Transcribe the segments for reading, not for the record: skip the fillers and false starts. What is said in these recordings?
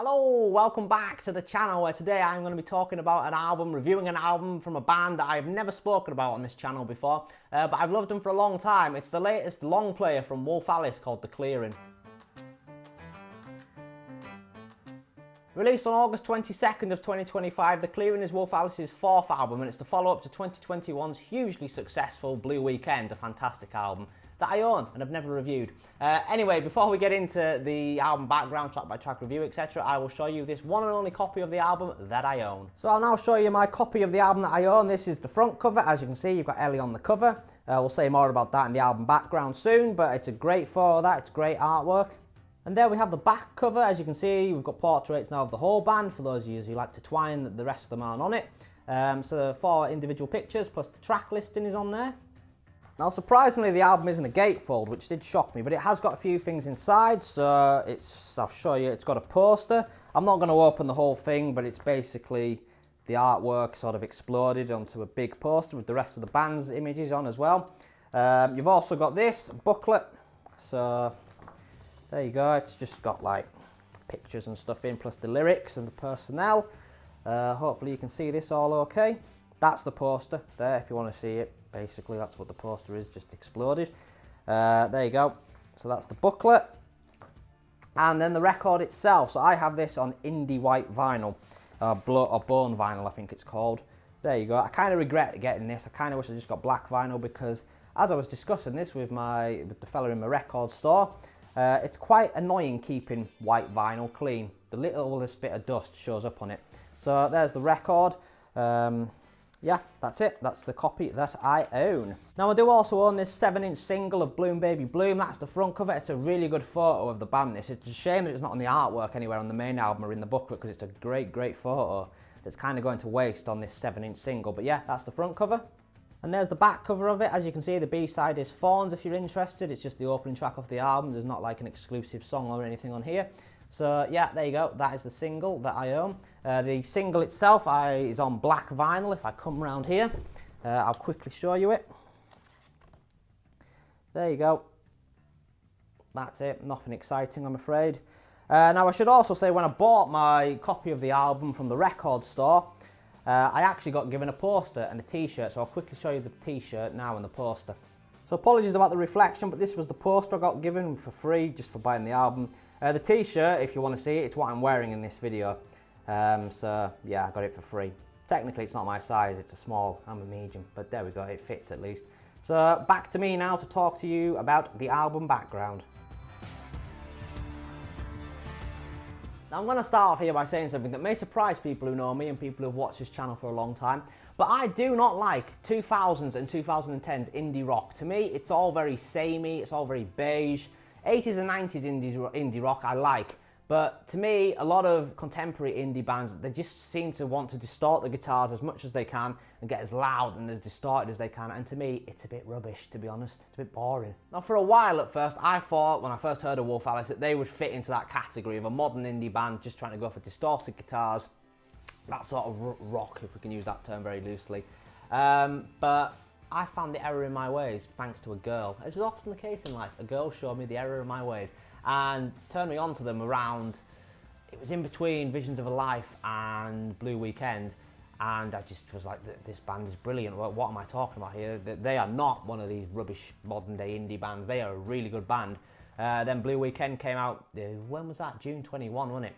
Hello, welcome back to the channel where today I'm going to be talking about an album, reviewing an album from a band that I've never spoken about on this channel before, but I've loved them for a long time. It's the latest long player from Wolf Alice called The Clearing. Released on August 22nd of 2025, The Clearing is Wolf Alice's fourth album and it's the follow-up to 2021's hugely successful Blue Weekend, a fantastic album that I own and have never reviewed. Anyway, before we get into the album background, track by track review, etc., I will show you this one and only copy of the album that I own. So I'll now show you my copy of the album that I own. This is the front cover. As you can see, you've got Ellie on the cover. We'll say more about that in the album background soon, but it's a great photo of that. It's great artwork. And there we have the back cover. As you can see, we've got portraits now of the whole band, for those of you who like to twine, the rest of them aren't on it. So there are 4 individual pictures, plus the track listing is on there. Now, surprisingly, the album isn't a gatefold, which did shock me, but it has got a few things inside, so I'll show you, it's got a poster. I'm not going to open the whole thing, but it's basically the artwork sort of exploded onto a big poster with the rest of the band's images on as well. You've also got this booklet, so there you go, it's just got like pictures and stuff in, plus the lyrics and the personnel. Hopefully you can see this all okay. That's the poster there if you want to see it. Basically, that's what the poster is, just exploded. There you go. So that's the booklet. And then the record itself. So I have this on indie white vinyl, or bone vinyl, I think it's called. There you go. I kind of regret getting this. I kind of wish I just got black vinyl because as I was discussing this with the fella in my record store, it's quite annoying keeping white vinyl clean. The littlest bit of dust shows up on it. So there's the record. Yeah, that's it. That's the copy that I own. Now, I do also own this 7-inch single of Bloom Baby Bloom. That's the front cover. It's a really good photo of the band. It's a shame that it's not on the artwork anywhere on the main album or in the booklet because it's a great, great photo that's kind of going to waste on this 7-inch single. But yeah, that's the front cover. And there's the back cover of it. As you can see, the B-side is Thorns if you're interested. It's just the opening track of the album. There's not like an exclusive song or anything on here. So yeah, there you go. That is the single that I own. The single itself is on black vinyl. If I come around here, I'll quickly show you it. There you go. That's it. Nothing exciting, I'm afraid. Now I should also say, when I bought my copy of the album from the record store, I actually got given a poster and a t-shirt. So I'll quickly show you the t-shirt now and the poster. So apologies about the reflection, but this was the poster I got given for free just for buying the album. The t-shirt, if you want to see it, it's what I'm wearing in this video. So yeah, I got it for free. Technically it's not my size, it's a small, I'm a medium, but there we go, it fits at least. So back to me now to talk to you about the album background. Now I'm going to start off here by saying something that may surprise people who know me and people who've watched this channel for a long time, but I do not like 2000s and 2010s indie rock. To me, it's all very samey, it's all very beige. 80s and 90s indie rock I like, but to me, a lot of contemporary indie bands, they just seem to want to distort the guitars as much as they can and get as loud and as distorted as they can, and to me, it's a bit rubbish, to be honest. It's a bit boring. Now, for a while at first, I thought, when I first heard of Wolf Alice, that they would fit into that category of a modern indie band just trying to go for distorted guitars, that sort of rock, if we can use that term very loosely. But I found the error in my ways thanks to a girl. As is often the case in life, a girl showed me the error in my ways and turned me on to them around, it was in between Visions of a Life and Blue Weekend, and I just was like, this band is brilliant. What am I talking about here? They are not one of these rubbish modern day indie bands. They are a really good band. Then Blue Weekend came out, when was that? June 21, wasn't it?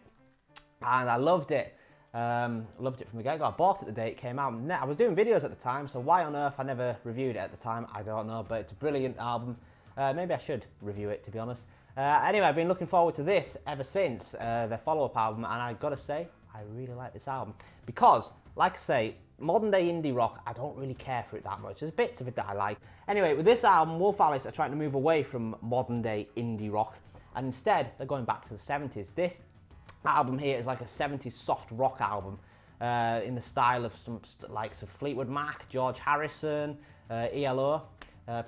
And I loved it. Loved it from the get-go. I bought it the day it came out. I was doing videos at the time, so why on earth I never reviewed it at the time, I don't know, but it's a brilliant album. Maybe I should review it, to be honest. Anyway, I've been looking forward to this ever since their follow-up album, and I've got to say, I really like this album. Because, like I say, modern day indie rock, I don't really care for it that much. There's bits of it that I like. Anyway, with this album, Wolf Alice are trying to move away from modern day indie rock, and instead, they're going back to the 70s. This album here is like a 70s soft rock album in the style of some likes of Fleetwood Mac, George Harrison, ELO.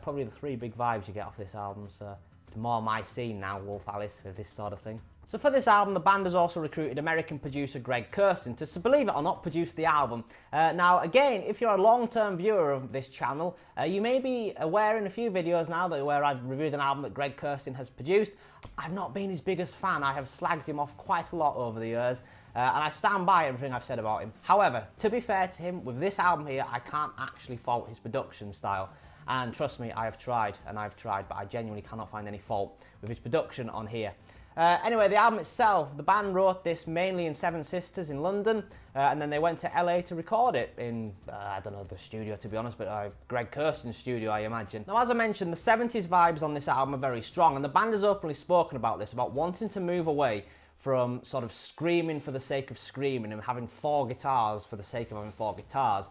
Probably the 3 big vibes you get off this album, so it's more my scene now, Wolf Alice, with this sort of thing. So for this album, the band has also recruited American producer Greg Kurstin to, believe it or not, produce the album. Now, again, if you're a long-term viewer of this channel, you may be aware in a few videos now that where I've reviewed an album that Greg Kurstin has produced. I've not been his biggest fan. I have slagged him off quite a lot over the years, and I stand by everything I've said about him. However, to be fair to him, with this album here, I can't actually fault his production style. And trust me, I have tried, but I genuinely cannot find any fault with his production on here. Anyway, the album itself, the band wrote this mainly in Seven Sisters in London, and then they went to LA to record it in, I don't know the studio to be honest, but Greg Kurstin's studio, I imagine. Now, as I mentioned, the 70s vibes on this album are very strong, and the band has openly spoken about this, about wanting to move away from sort of screaming for the sake of screaming and having 4 guitars for the sake of having 4 guitars.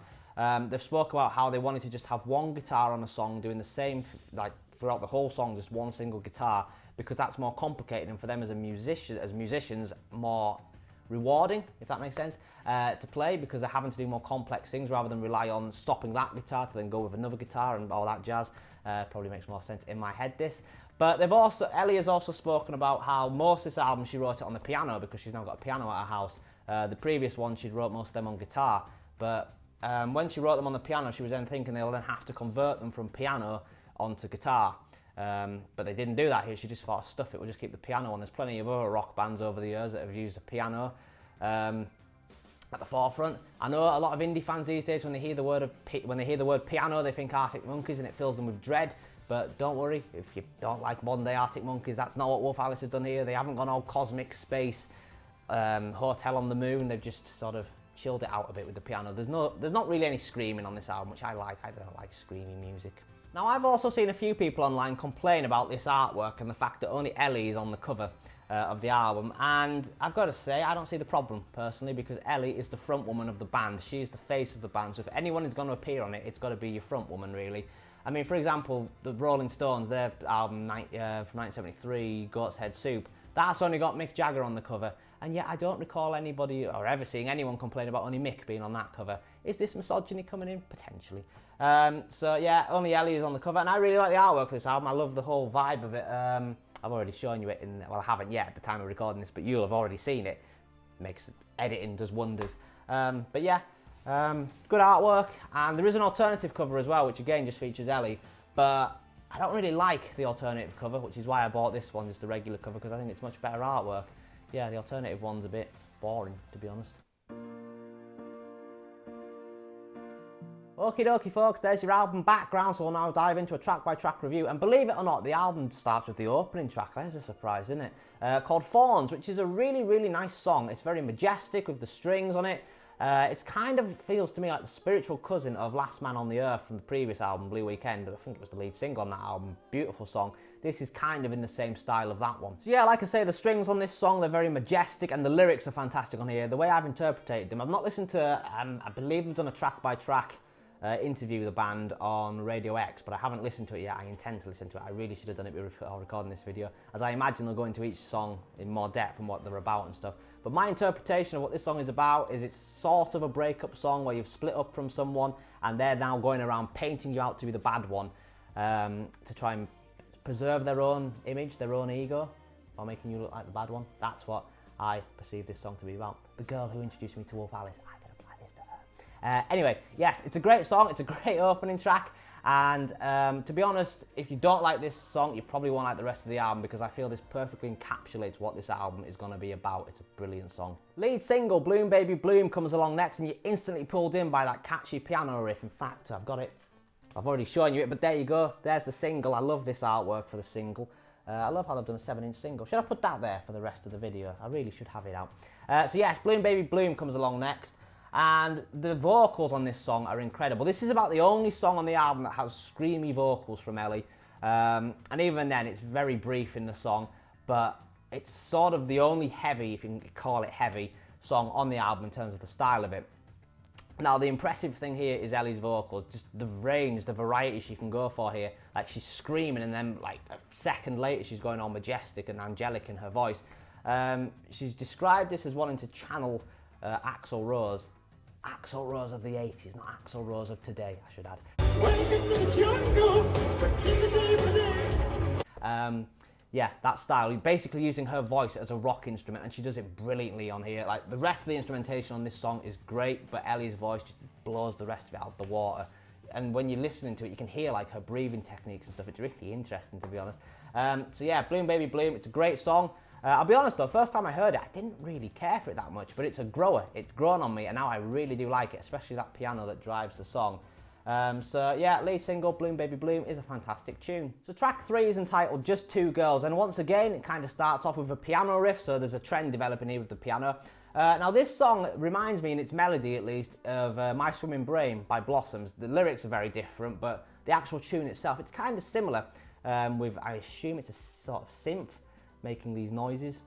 They've spoke about how they wanted to just have one guitar on a song, doing the same, like throughout the whole song, just one single guitar, because that's more complicated and for them as musicians, more rewarding, if that makes sense, to play, because they're having to do more complex things rather than rely on stopping that guitar to then go with another guitar and all that jazz. Probably makes more sense in my head, this. But Ellie has also spoken about how most of this album she wrote it on the piano, because she's now got a piano at her house. The previous one she wrote most of them on guitar, but when she wrote them on the piano, she was then thinking they'll then have to convert them from piano onto guitar. But they didn't do that here. She just thought, stuff it, we'll just keep the piano on. There's plenty of other rock bands over the years that have used a piano at the forefront. I know a lot of indie fans these days, when they hear the word piano, they think Arctic Monkeys and it fills them with dread. But don't worry, if you don't like modern day Arctic Monkeys, that's not what Wolf Alice has done here. They haven't gone all cosmic space, hotel on the moon. They've just sort of chilled it out a bit with the piano. There's not really any screaming on this album, which I like. I don't like screaming music. Now, I've also seen a few people online complain about this artwork and the fact that only Ellie is on the cover of the album, and I've got to say, I don't see the problem, personally, because Ellie is the front woman of the band. She's the face of the band, so if anyone is going to appear on it, it's got to be your front woman, really. I mean, for example, the Rolling Stones, their album from 1973, Goat's Head Soup, that's only got Mick Jagger on the cover, and yet I don't recall anybody or ever seeing anyone complain about only Mick being on that cover. Is this misogyny coming in? Potentially. So yeah, only Ellie is on the cover, and I really like the artwork for this album. I love the whole vibe of it. I've already shown you it well, I haven't yet at the time of recording this, but you'll have already seen it. Editing does wonders. But yeah, good artwork, and there is an alternative cover as well, which again just features Ellie, but I don't really like the alternative cover, which is why I bought this one, just the regular cover, because I think it's much better artwork. Yeah, the alternative one's a bit boring, to be honest. Okie dokie folks, there's your album background, so we'll now dive into a track-by-track review, and believe it or not, the album starts with the opening track. That is a surprise, isn't it? Called Thorns, which is a really, really nice song. It's very majestic with the strings on it. It's kind of feels to me like the spiritual cousin of Last Man on the Earth from the previous album, Blue Weekend. I think it was the lead single on that album. Beautiful song. This is kind of in the same style of that one. So yeah, like I say, the strings on this song, they're very majestic, and the lyrics are fantastic on here. The way I've interpreted them, I've not listened to, I believe we've done a track-by-track interview the band on Radio X, but I haven't listened to it yet. I intend to listen to it. I really should have done it before recording this video, as I imagine they'll go into each song in more depth and what they're about and stuff. But my interpretation of what this song is about is it's sort of a breakup song where you've split up from someone and they're now going around painting you out to be the bad one, to try and preserve their own image, their own ego, or making you look like the bad one. That's what I perceive this song to be about. The girl who introduced me to Wolf Alice, I can apply this to her. Anyway, yes, it's a great song. It's a great opening track. And to be honest, if you don't like this song, you probably won't like the rest of the album, because I feel this perfectly encapsulates what this album is going to be about. It's a brilliant song. Lead single, Bloom Baby Bloom, comes along next, and you're instantly pulled in by that catchy piano riff. In fact, I've got it. I've already shown you it, but there you go. There's the single. I love this artwork for the single. I love how they've done a 7-inch single. Should I put that there for the rest of the video? I really should have it out. So yes, Bloom Baby Bloom comes along next. And the vocals on this song are incredible. This is about the only song on the album that has screamy vocals from Ellie. And even then, it's very brief in the song, but it's sort of the only heavy, if you can call it heavy, song on the album in terms of the style of it. Now, the impressive thing here is Ellie's vocals, just the range, the variety she can go for here. Like, she's screaming, and then like a second later, she's going all majestic and angelic in her voice. She's described this as wanting to channel Axl Rose. Axl Rose of the 80s, not Axl Rose of today, I should add. Yeah, that style, basically using her voice as a rock instrument, and she does it brilliantly on here. Like, the rest of the instrumentation on this song is great, but Ellie's voice just blows the rest of it out the water. And when you're listening to it, you can hear like her breathing techniques and stuff. It's really interesting, to be honest. So yeah, Bloom Baby Bloom, it's a great song. I'll be honest though, first time I heard it, I didn't really care for it that much, but it's a grower. It's grown on me, and now I really do like it, especially that piano that drives the song. So yeah, lead single Bloom Baby Bloom is a fantastic tune. So track 3 is entitled Just Two Girls, and once again it kind of starts off with a piano riff, so there's a trend developing here with the piano. Now this song reminds me, in its melody at least, of My Swimming Brain by Blossoms. The lyrics are very different, but the actual tune itself, it's kind of similar, with, I assume it's a sort of synth making these noises.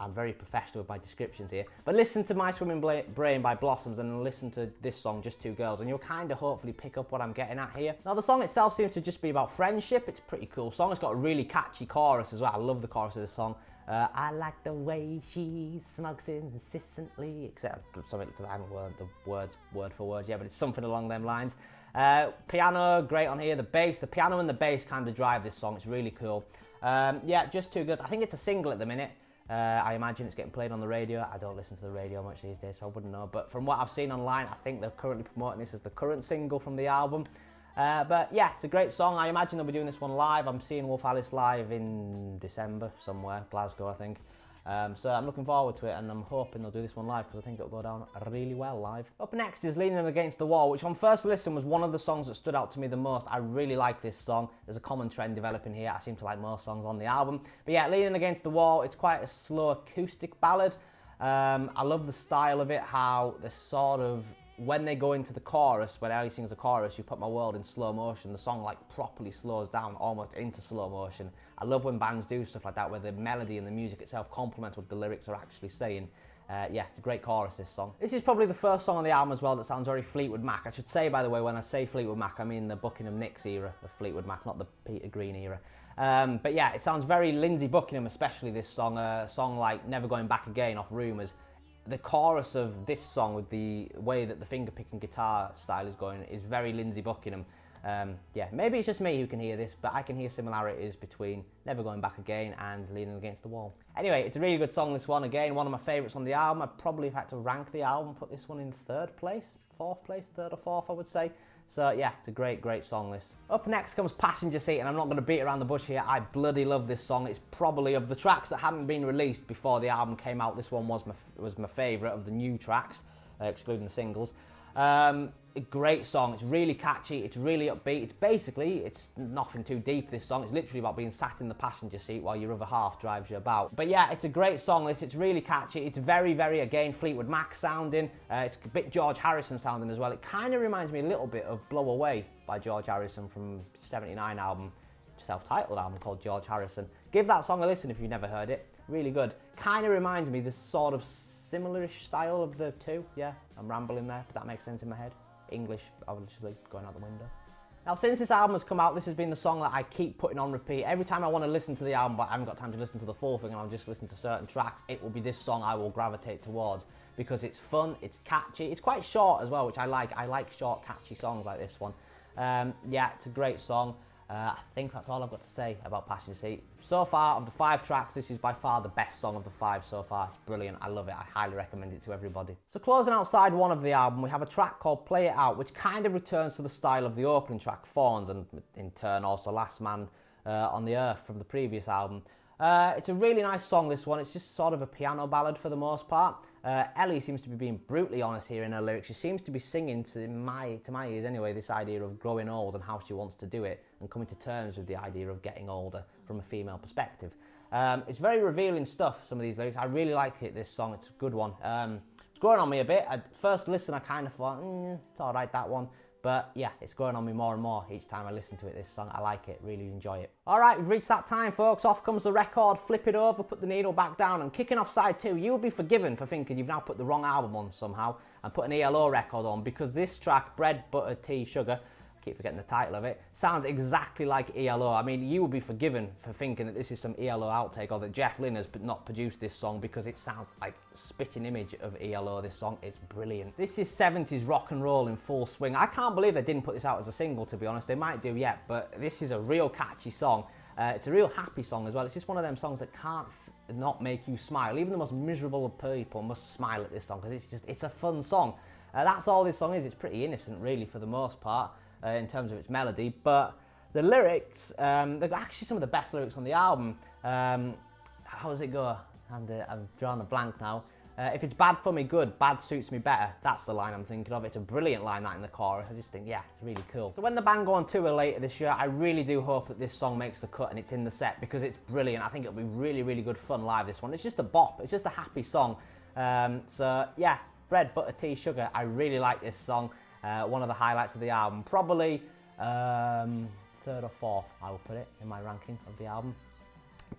I'm very professional with my descriptions here. But listen to My Swimming Brain by Blossoms and listen to this song, Just Two Girls, and you'll kind of hopefully pick up what I'm getting at here. Now the song itself seems to just be about friendship. It's a pretty cool song. It's got a really catchy chorus as well. I love the chorus of this song. I like the way she smokes incessantly, except something to, I haven't learned the words word for word yet, but it's something along them lines. Piano, great on here. The bass, the piano and the bass kind of drive this song. It's really cool. Yeah, Just Two Girls. I think it's a single at the minute. I imagine it's getting played on the radio. I don't listen to the radio much these days, so I wouldn't know. But from what I've seen online, I think they're currently promoting this as the current single from the album. But yeah, it's a great song. I imagine they'll be doing this one live. I'm seeing Wolf Alice live in December somewhere, Glasgow, I think. So I'm looking forward to it, and I'm hoping they'll do this one live because I think it'll go down really well live. Up next is Leaning Against the Wall, which on first listen was one of the songs that stood out to me the most. I really like this song. There's a common trend developing here. I seem to like most songs on the album. But yeah, Leaning Against the Wall, it's quite a slow acoustic ballad. I love the style of it, how the sort of, when they go into the chorus, when Ellie sings the chorus, You Put My World in slow motion, the song like properly slows down almost into slow motion. I love when bands do stuff like that, where the melody and the music itself complements what the lyrics are actually saying. Yeah, it's a great chorus, this song. This is probably the first song on the album as well that sounds very Fleetwood Mac. I should say, by the way, when I say Fleetwood Mac, I mean the Buckingham Nicks era of Fleetwood Mac, not the Peter Green era. But yeah, it sounds very Lindsey Buckingham, especially this song. A song like Never Going Back Again off Rumours. The chorus of this song, with the way that the finger-picking guitar style is going, is very Lindsey Buckingham. Yeah, maybe it's just me who can hear this, but I can hear similarities between Never Going Back Again and Leaning Against the Wall. Anyway, it's a really good song, this one. Again, one of my favourites on the album. I'd probably, if I had to rank the album, put this one in third place, fourth place, third or fourth, I would say. So yeah, it's a great, great song, this. Up next comes Passenger Seat, and I'm not going to beat around the bush here. I bloody love this song. It's probably, of the tracks that hadn't been released before the album came out, this one was my favourite of the new tracks, excluding the singles. A great song. It's really catchy. It's really upbeat. It's basically, it's nothing too deep, this song. It's literally about being sat in the passenger seat while your other half drives you about. But yeah, it's a great song, this. It's really catchy. It's very, very, again, Fleetwood Mac sounding. It's a bit George Harrison sounding as well. It kind of reminds me a little bit of Blow Away by George Harrison from '79 album, self-titled album called George Harrison. Give that song a listen if you've never heard it. Really good. Kind of reminds me this sort of similar-ish style of the two. Yeah, I'm rambling there, but that makes sense in my head. English, obviously, going out the window. Now, since this album has come out, this has been the song that I keep putting on repeat. Every time I want to listen to the album, but I haven't got time to listen to the full thing and I'm just listening to certain tracks, it will be this song I will gravitate towards because it's fun, it's catchy, it's quite short as well, which I like. I like short, catchy songs like this one. Yeah, it's a great song. I think that's all I've got to say about Passenger Seat. So far, of the 5 tracks, this is by far the best song of the 5 so far. It's brilliant. I love it. I highly recommend it to everybody. So closing out side 1 of the album, we have a track called Play It Out, which kind of returns to the style of the opening track, Thorns, and in turn also Last Man on the Earth from the previous album. It's a really nice song, this one. It's just sort of a piano ballad for the most part. Ellie seems to be being brutally honest here in her lyrics. She seems to be singing, to my ears anyway, this idea of growing old and how she wants to do it and coming to terms with the idea of getting older from a female perspective. It's very revealing stuff, some of these lyrics. I really like it, this song. It's a good one. It's growing on me a bit. At first listen, I kind of thought, it's all right, that one. But yeah, it's growing on me more and more each time I listen to it, this song. I like it, really enjoy it. All right, we've reached that time, folks. Off comes the record, flip it over, put the needle back down, and kicking off side 2, you will be forgiven for thinking you've now put the wrong album on somehow and put an ELO record on, because this track, Bread, Butter, Tea, Sugar, I keep forgetting the title of it, sounds exactly like ELO. I mean, you will be forgiven for thinking that this is some ELO outtake or that Jeff Lynne has not produced this song, because it sounds like spitting image of ELO. This song is brilliant. This is 70s rock and roll in full swing. I can't believe they didn't put this out as a single, to be honest. They might do yet, but this is a real catchy song. It's a real happy song as well. It's just one of them songs that can't not make you smile. Even the most miserable of people must smile at this song because it's a fun song. That's all this song is. It's pretty innocent, really, for the most part, in terms of its melody. But the lyrics, they're actually some of the best lyrics on the album. How does it go? I've drawn a blank now. If it's bad for me, good. Bad suits me better. That's the line I'm thinking of. It's a brilliant line, that in the chorus. I just think, yeah, it's really cool. So when the band go on tour later this year, I really do hope that this song makes the cut and it's in the set because it's brilliant. I think it'll be really, really good fun live, this one. It's just a bop. It's just a happy song. So, yeah, bread, butter, tea, sugar. I really like this song. One of the highlights of the album. Probably third or fourth, I will put it, in my ranking of the album.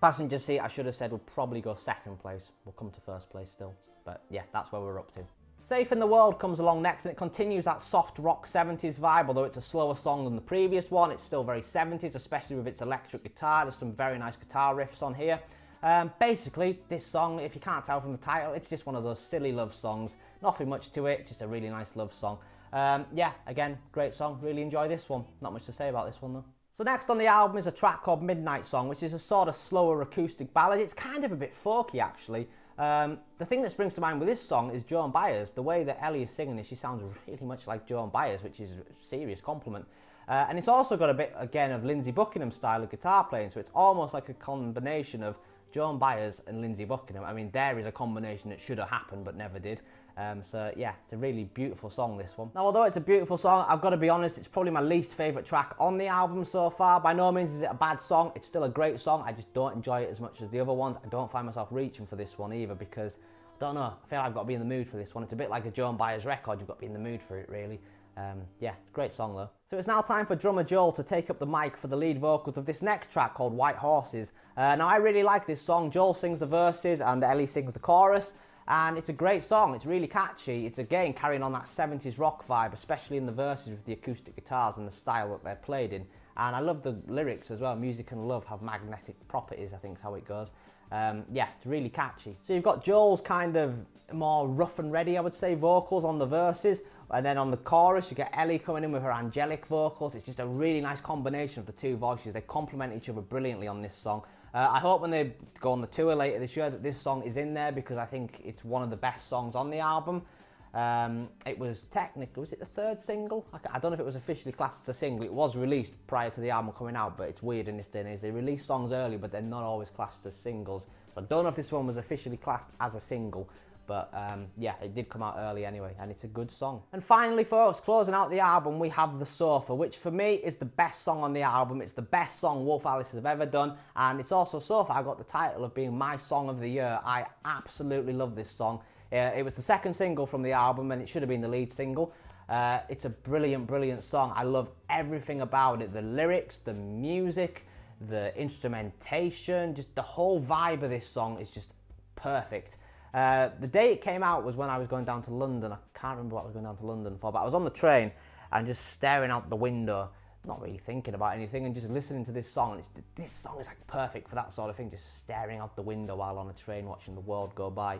Passenger Seat, I should have said, will probably go second place. We'll come to first place still. But yeah, that's where we're up to. Safe in the World comes along next, and it continues that soft rock 70s vibe. Although it's a slower song than the previous one, it's still very 70s, especially with its electric guitar. There's some very nice guitar riffs on here. Basically, this song, if you can't tell from the title, it's just one of those silly love songs. Nothing much to it, just a really nice love song. Yeah, again, great song. Really enjoy this one. Not much to say about this one though. So next on the album is a track called Midnight Song, which is a sort of slower acoustic ballad. It's kind of a bit folky, actually. The thing that springs to mind with this song is Joan Baez. The way that Ellie is singing this, she sounds really much like Joan Baez, which is a serious compliment. And it's also got a bit, again, of Lindsey Buckingham style of guitar playing, so it's almost like a combination of Joan Baez and Lindsey Buckingham. I mean, there is a combination that should have happened but never did. So yeah, it's a really beautiful song, this one. Now, although it's a beautiful song, I've got to be honest, it's probably my least favourite track on the album so far. By no means is it a bad song, it's still a great song, I just don't enjoy it as much as the other ones. I don't find myself reaching for this one either because, I don't know, I feel like I've got to be in the mood for this one. It's a bit like a Joan Baez record, you've got to be in the mood for it, really. Yeah, great song though. So it's now time for drummer Joel to take up the mic for the lead vocals of this next track called White Horses. Now, I really like this song. Joel sings the verses and Ellie sings the chorus. And it's a great song, it's really catchy. It's again carrying on that 70s rock vibe, especially in the verses with the acoustic guitars and the style that they're played in. And I love the lyrics as well. Music and love have magnetic properties, I think is how it goes. Yeah, it's really catchy. So you've got Joel's kind of more rough and ready, I would say, vocals on the verses. And then on the chorus, you get Ellie coming in with her angelic vocals. It's just a really nice combination of the two voices. They complement each other brilliantly on this song. I hope when they go on the tour later this year that this song is in there because I think it's one of the best songs on the album. It was technically, was it the third single? I don't know if it was officially classed as a single. It was released prior to the album coming out, but it's weird in this day and age. They release songs early, but they're not always classed as singles. So I don't know if this one was officially classed as a single. But yeah, it did come out early anyway, and it's a good song. And finally, folks, closing out the album, we have The Sofa, which for me is the best song on the album. It's the best song Wolf Alice have ever done, and it's also so far got the title of being my song of the year. I absolutely love this song. It was the second single from the album, and it should have been the lead single. It's a brilliant, brilliant song. I love everything about it. The lyrics, the music, the instrumentation, just the whole vibe of this song is just perfect. The day it came out was when I was going down to London. I can't remember what I was going down to London for, but I was on the train and just staring out the window, not really thinking about anything, and just listening to this song. And this song is like perfect for that sort of thing, just staring out the window while on a train watching the world go by.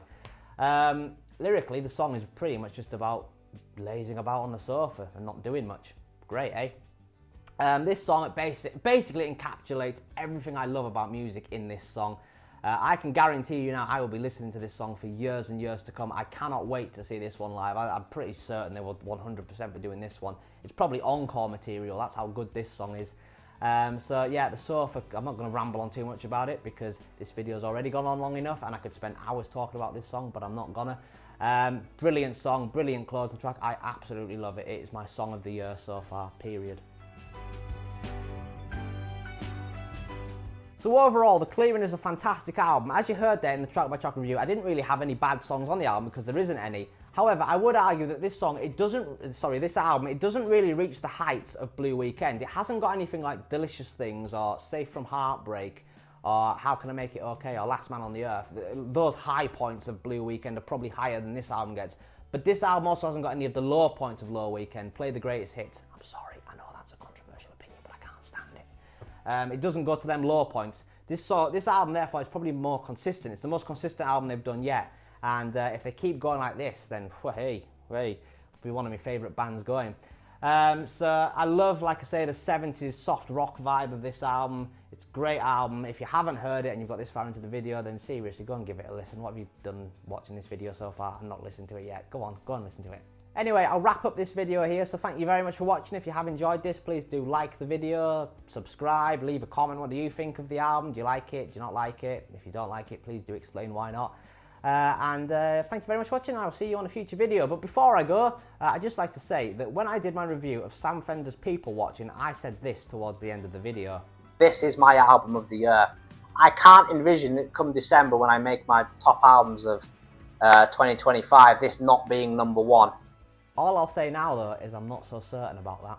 Lyrically, the song is pretty much just about lazing about on the sofa and not doing much. Great, eh? This song basically encapsulates everything I love about music in this song. I can guarantee you now I will be listening to this song for years and years to come. I cannot wait to see this one live. I'm pretty certain they will 100% be doing this one. It's probably encore material, that's how good this song is. So yeah, The Sofa, I'm not going to ramble on too much about it because this video's already gone on long enough and I could spend hours talking about this song, but I'm not gonna. Brilliant song, brilliant closing track. I absolutely love it. It is my song of the year so far, period. So overall, The Clearing is a fantastic album. As you heard there in the track by track review, I didn't really have any bad songs on the album because there isn't any. However, I would argue that this album, it doesn't really reach the heights of Blue Weekend. It hasn't got anything like Delicious Things or Safe from Heartbreak or How Can I Make It Okay or Last Man on the Earth. Those high points of Blue Weekend are probably higher than this album gets. But this album also hasn't got any of the low points of Low Weekend. Play the Greatest Hits. I'm sorry, I know that's a controversial opinion, but I can't stand it. It doesn't go to them low points. This album, therefore, is probably more consistent. It's the most consistent album they've done yet. And if they keep going like this, then hey, it'll be one of my favourite bands going. So I love, like I say, the 70s soft rock vibe of this album. It's a great album. If you haven't heard it and you've got this far into the video, then seriously, go and give it a listen. What have you done watching this video so far and not listened to it yet? Go and listen to it. Anyway, I'll wrap up this video here, so thank you very much for watching. If you have enjoyed this, please do like the video, subscribe, leave a comment. What do you think of the album? Do you like it? Do you not like it? If you don't like it, please do explain why not. Thank you very much for watching. I'll see you on a future video. But before I go, I'd just like to say that when I did my review of Sam Fender's People Watching, I said this towards the end of the video. This is my album of the year. I can't envision it come December when I make my top albums of 2025, this not being #1. All I'll say now, though, is I'm not so certain about that.